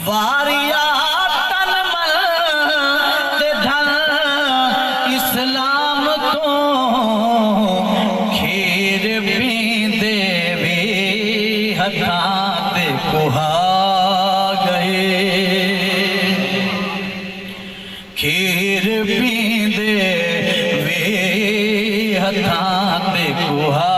واریاتن مل تے دھن اسلام تو کھیر پیندے وی ہتھاں تے کوہا گئے کھیر پیندے وی ہتھاں تے کوہا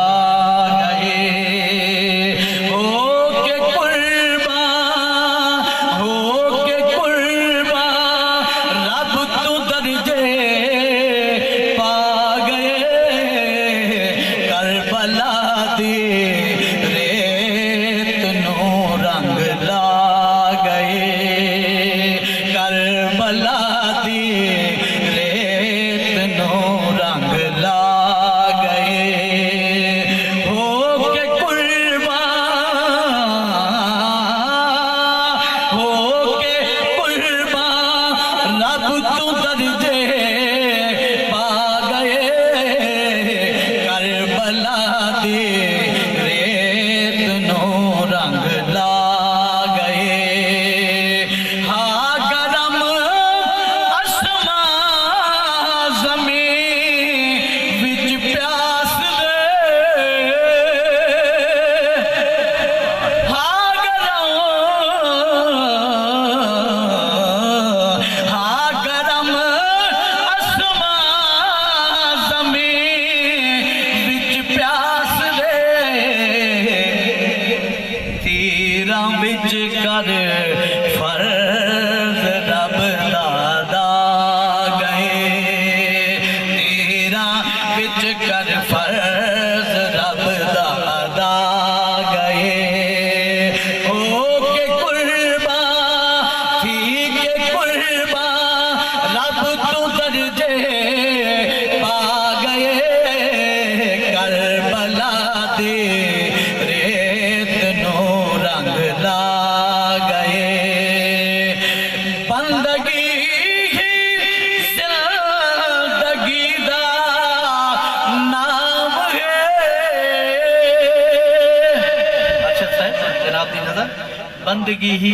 بندگی ہی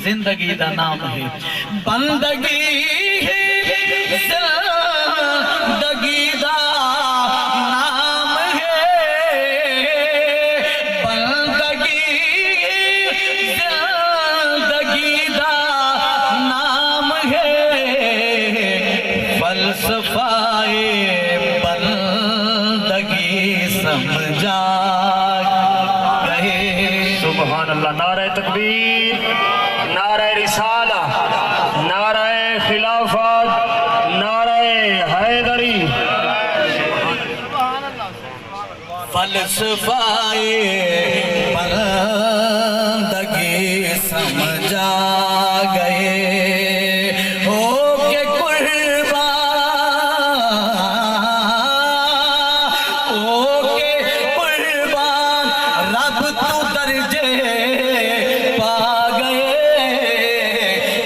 زندگی دا نام ہے بندگی ہی زندگی دا نام ہے بندگی ہی زندگی دا نام ہے فلسفہ بندگی سمجھا سبحان اللہ نعرہ تکبیر نعرہ رسالہ نعرہ خلافت نعرہ حیدری فلسفہ بندگی سمجھا گئے ہو کے قربان رب تو درجے پا گئے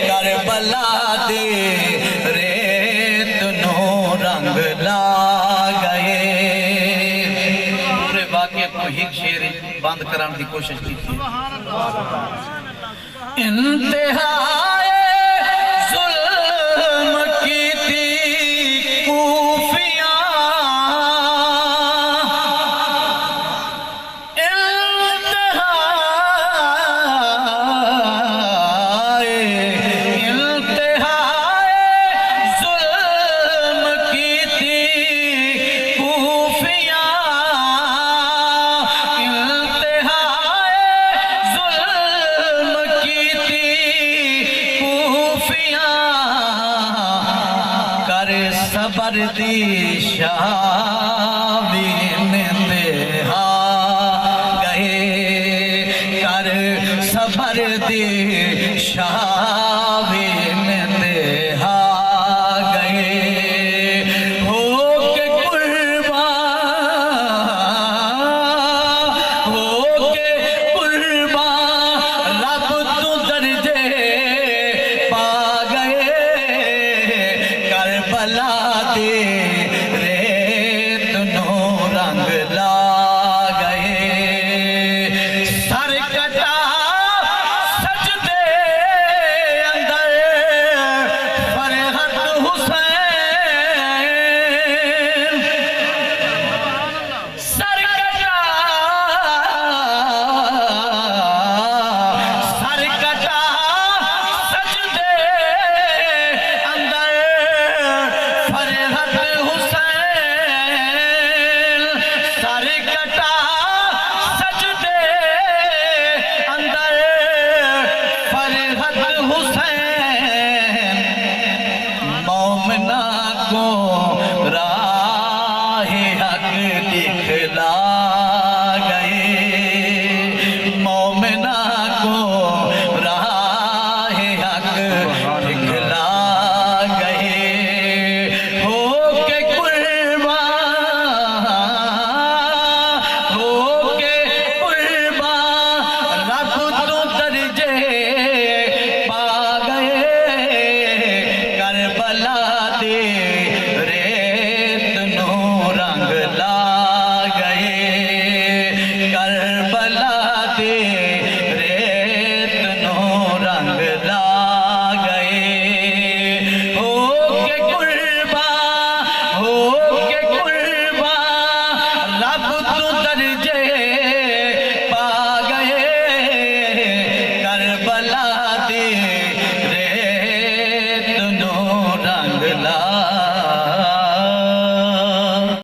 کربلا دے ریت نو رنگ لا گئے پورے واقعے کو ہی شیر بند کران دی کوشش کی تھی انتہائے ظلم کی تھی کوفیاں صبر دی شاوین انتہا گئے کر صبر دی شاوین